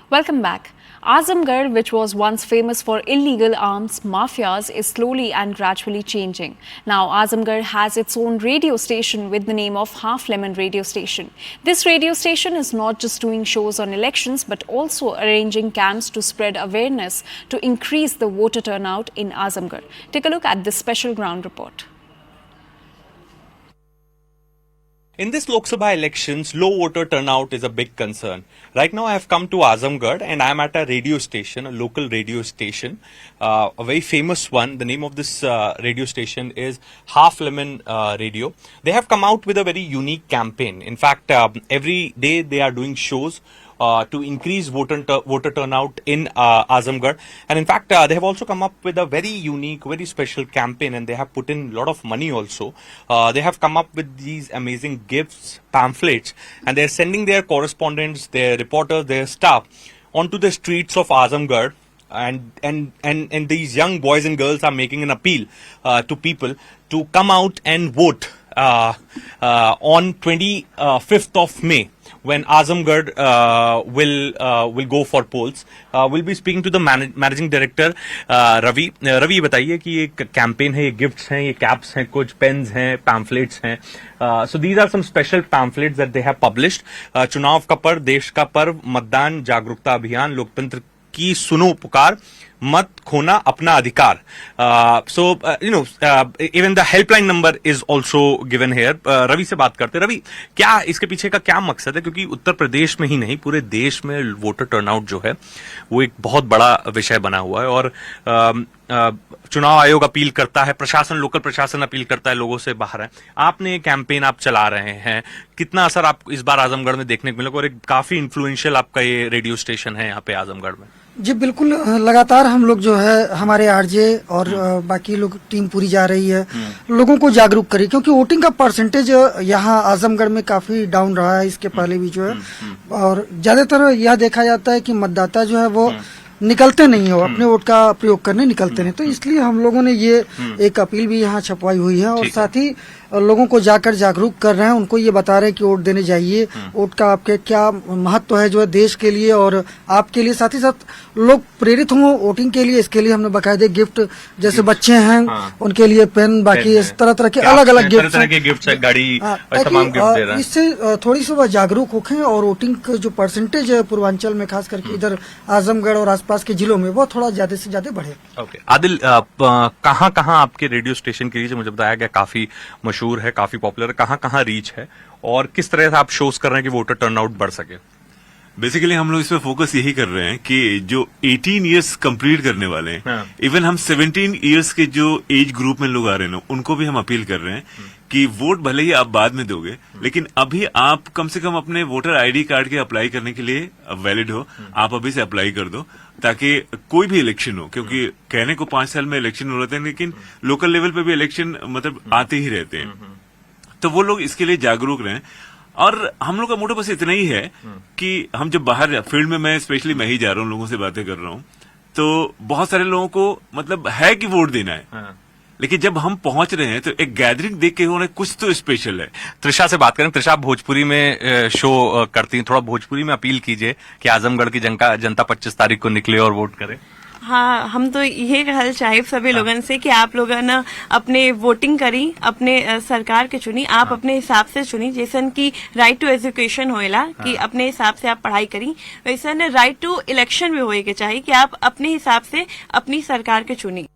Welcome back. Azamgarh, which was once famous for illegal arms mafias, is slowly and gradually changing. Now, Azamgarh has its own radio station with the name of Half Lemon Radio Station. This radio station is not just doing shows on elections, but also arranging camps to spread awareness to increase the voter turnout in Azamgarh. Take a look at this special ground report. In this Lok Sabha elections, low voter turnout is a big concern. Right now I have come to Azamgarh and I am at a radio station, a local radio station, a very famous one. The name of this radio station is Half Lemon Radio. They have come out with a very unique campaign. In fact, every day they are doing shows to increase voter turnout in Azamgarh. And in fact, they have also come up with a very unique, very special campaign, and they have put in a lot of money also. They have come up with these amazing gifts, pamphlets, and they are sending their correspondents, their reporters, their staff onto the streets of Azamgarh. And these young boys and girls are making an appeal to people to come out and vote on 25th of May. When Azamgarh will go for polls. We'll be speaking to the managing director Ravi. Ravi, बताइए कि ये campaign है, ये gifts हैं, ये caps हैं, कुछ pens हैं, पैम्फलेट्स हैं. So these are some special pamphlets that they have published. चुनाव का पर्व, देश का पर्व, मतदान जागरूकता अभियान, लोकतंत्र की सुनो पुकार, मत खोना अपना अधिकार. Even the helpline number is also given here. Ravi से बात करते. रवि, क्या इसके पीछे का क्या मकसद है? क्योंकि उत्तर प्रदेश में ही नहीं, पूरे देश में वोटर टर्नआउट जो है वो एक बहुत बड़ा विषय बना हुआ है और चुनाव आयोग अपील करता है, प्रशासन, लोकल प्रशासन अपील करता है, लोगों से बाहर है. आपने ये कैंपेन आप चला रहे हैं, कितना असर आप इस बार आजमगढ़ में देखने को मिलेगा और एक काफी इन्फ्लुएंशियल आपका ये रेडियो स्टेशन है यहाँ पे आजमगढ़ में? जी बिल्कुल, लगातार हम लोग जो है हमारे आरजे और बाकी लोग टीम पूरी जा रही है लोगों को जागरूक करी, क्योंकि वोटिंग का परसेंटेज यहाँ आजमगढ़ में काफी डाउन रहा है इसके पहले भी जो है, और ज्यादातर यह देखा जाता है कि मतदाता जो है वो निकलते नहीं हो, अपने वोट का प्रयोग करने निकलते नहीं. तो इसलिए हम लोगों ने ये एक अपील भी यहाँ छपवाई हुई है और साथ ही लोगों को जाकर जागरूक कर रहे हैं, उनको ये बता रहे हैं कि वोट देने जाइए, वोट का आपके क्या महत्व है जो है देश के लिए और आपके लिए. साथ ही साथ लोग प्रेरित हों वोटिंग के लिए, इसके लिए हमने बाकायदे गिफ्ट, जैसे बच्चे हैं उनके लिए पेन, बाकी इस तरह तरह के अलग अलग गिफ्ट, गाड़ी, तमाम गिफ्ट दे रहे हैं. इससे थोड़ी सी वह जागरूक होखें और वोटिंग का जो परसेंटेज है पूर्वांचल में, खास करके इधर आजमगढ़ और आसपास के जिलों में, वो थोड़ा ज्यादा से ज्यादा बढ़े. ओके आदिल, कहाँ कहाँ आपके रेडियो स्टेशन की रीच, मुझे बताया गया काफी मशहूर है, काफी पॉपुलर है, कहाँ कहाँ रीच है और किस तरह से आप शोज कर रहे हैं कि वोटर टर्नआउट बढ़ सके? बेसिकली हम लोग इसमें फोकस यही कर रहे हैं कि जो 18 इयर्स कंप्लीट करने वाले हैं, इवन हम 17 इयर्स के जो एज ग्रुप में लोग आ रहे हैं उनको भी हम अपील कर रहे हैं कि वोट भले ही आप बाद में दोगे, लेकिन अभी आप कम से कम अपने वोटर आईडी कार्ड के अप्लाई करने के लिए वैलिड हो, आप अभी से अप्लाई कर दो, ताकि कोई भी इलेक्शन हो, क्योंकि कहने को 5 साल में इलेक्शन हो रहे हैं लेकिन लोकल लेवल पे भी इलेक्शन मतलब आते ही रहते हैं, तो वो लोग इसके लिए जागरूक रहें. और हम लोग का मोटो बस इतना ही है कि हम जब बाहर फील्ड में, मैं स्पेशली मैं ही जा रहा हूँ, लोगों से बातें कर रहा हूँ, तो बहुत सारे लोगों को मतलब है कि वोट देना है, लेकिन जब हम पहुंच रहे हैं तो एक गैदरिंग देख के उन्हें कुछ तो स्पेशल है. त्रिशा से बात करें. त्रिशा, आप भोजपुरी में शो करती हैं, थोड़ा भोजपुरी में अपील कीजिए कि आजमगढ़ की जनता 25 तारीख को निकले और वोट करे. हाँ, हम तो ये कहल चाहे सभी लोगों से कि आप लोग ना अपने वोटिंग करी, अपने सरकार के चुनी, आप अपने हिसाब से चुनी. जैसन की राइट टू एजुकेशन होएला कि अपने हिसाब से आप पढ़ाई करी, वैसा राइट टू इलेक्शन भी होए के चाहिए कि आप अपने हिसाब से अपनी सरकार के चुनी.